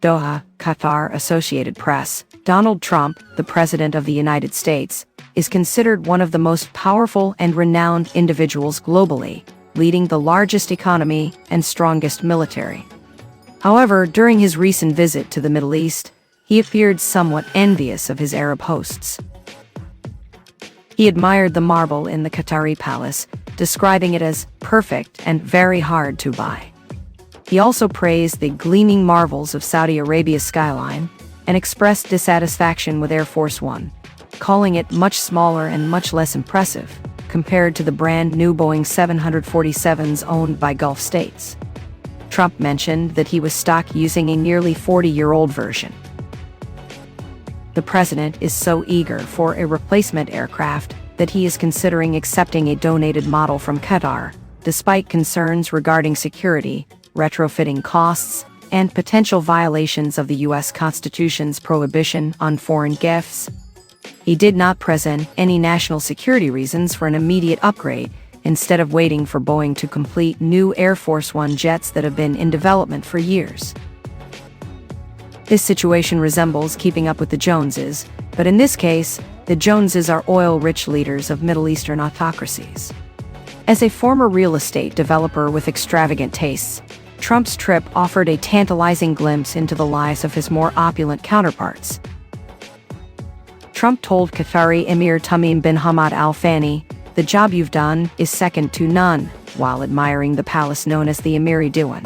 Doha, Qatar. Associated Press. Donald Trump, the President of the United States, is considered one of the most powerful and renowned individuals globally, leading the largest economy and strongest military. However, during his recent visit to the Middle East, he appeared somewhat envious of his Arab hosts. He admired the marble in the Qatari palace, describing it as perfect and very hard to buy. He also praised the gleaming marvels of Saudi Arabia's skyline and expressed dissatisfaction with Air Force One, calling it much smaller and much less impressive compared to the brand-new Boeing 747s owned by Gulf states. Trump mentioned that he was stuck using a nearly 40-year-old version. The president is so eager for a replacement aircraft that he is considering accepting a donated model from Qatar, despite concerns regarding security, retrofitting costs, and potential violations of the U.S. Constitution's prohibition on foreign gifts. He did not present any national security reasons for an immediate upgrade, instead of waiting for Boeing to complete new Air Force One jets that have been in development for years. This situation resembles keeping up with the Joneses, but in this case, the Joneses are oil-rich leaders of Middle Eastern autocracies. As a former real estate developer with extravagant tastes, Trump's trip offered a tantalizing glimpse into the lives of his more opulent counterparts. Trump told Qatari Emir Tamim bin Hamad Al Thani, "The job you've done is second to none," while admiring the palace known as the Emiri Diwan.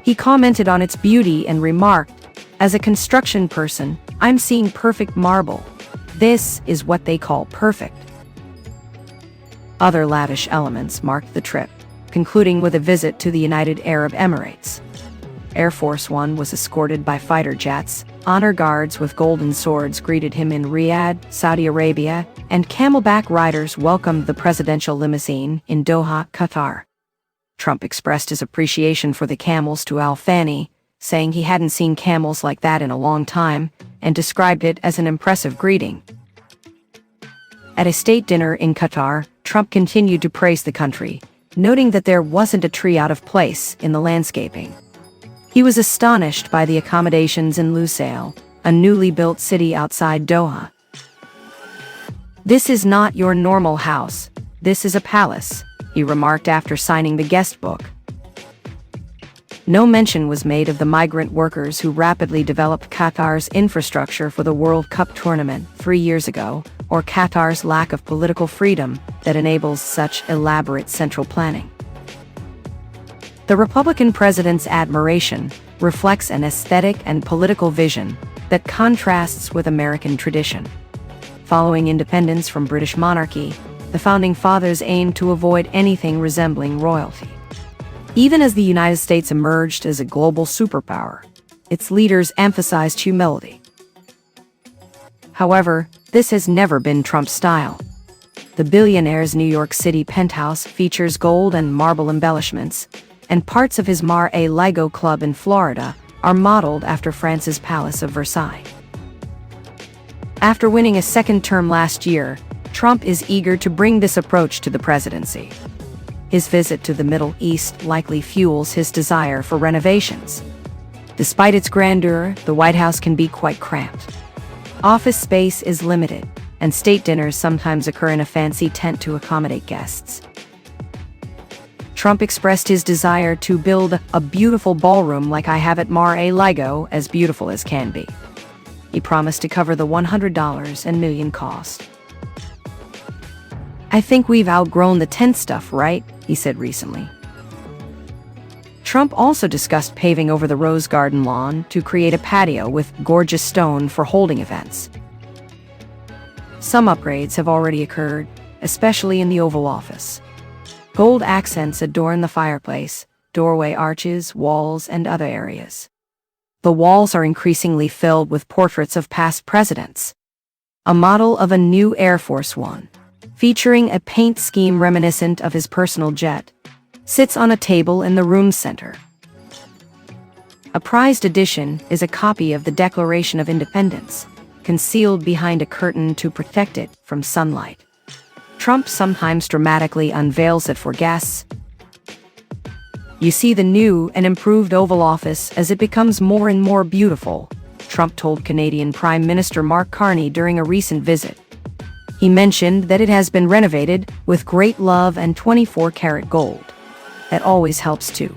He commented on its beauty and remarked, "As a construction person, I'm seeing perfect marble. This is what they call perfect." Other lavish elements marked the trip, concluding with a visit to the United Arab Emirates. Air Force One was escorted by fighter jets, honor guards with golden swords greeted him in Riyadh, Saudi Arabia, and camelback riders welcomed the presidential limousine in Doha, Qatar. Trump expressed his appreciation for the camels to Al Thani, saying he hadn't seen camels like that in a long time, and described it as an impressive greeting. At a state dinner in Qatar, Trump continued to praise the country, noting that there wasn't a tree out of place in the landscaping. He was astonished by the accommodations in Lusail, a newly built city outside Doha. "This is not your normal house, this is a palace," he remarked after signing the guest book. No mention was made of the migrant workers who rapidly developed Qatar's infrastructure for the World Cup tournament 3 years ago, or Qatar's lack of political freedom that enables such elaborate central planning. The Republican president's admiration reflects an aesthetic and political vision that contrasts with American tradition. Following independence from British monarchy, the Founding Fathers aimed to avoid anything resembling royalty. Even as the United States emerged as a global superpower, its leaders emphasized humility. However, this has never been Trump's style. The billionaire's New York City penthouse features gold and marble embellishments, and parts of his Mar-a-Lago club in Florida are modeled after France's Palace of Versailles. After winning a second term last year, Trump is eager to bring this approach to the presidency. His visit to the Middle East likely fuels his desire for renovations. Despite its grandeur, the White House can be quite cramped. Office space is limited, and state dinners sometimes occur in a fancy tent to accommodate guests. Trump expressed his desire to build a beautiful ballroom like I have at Mar-a-Lago, as beautiful as can be. He promised to cover the $100 and million cost. "I think we've outgrown the tent stuff, right?" he said recently. Trump also discussed paving over the Rose Garden lawn to create a patio with gorgeous stone for holding events. Some upgrades have already occurred, especially in the Oval Office. Gold accents adorn the fireplace, doorway arches, walls, and other areas. The walls are increasingly filled with portraits of past presidents. A model of a new Air Force One, featuring a paint scheme reminiscent of his personal jet, sits on a table in the room's center. A prized addition is a copy of the Declaration of Independence, concealed behind a curtain to protect it from sunlight. Trump sometimes dramatically unveils it for guests. You see the new and improved Oval Office as it becomes more and more beautiful, Trump told Canadian Prime Minister Mark Carney during a recent visit. He mentioned that it has been renovated with great love and 24-karat gold. That always helps too.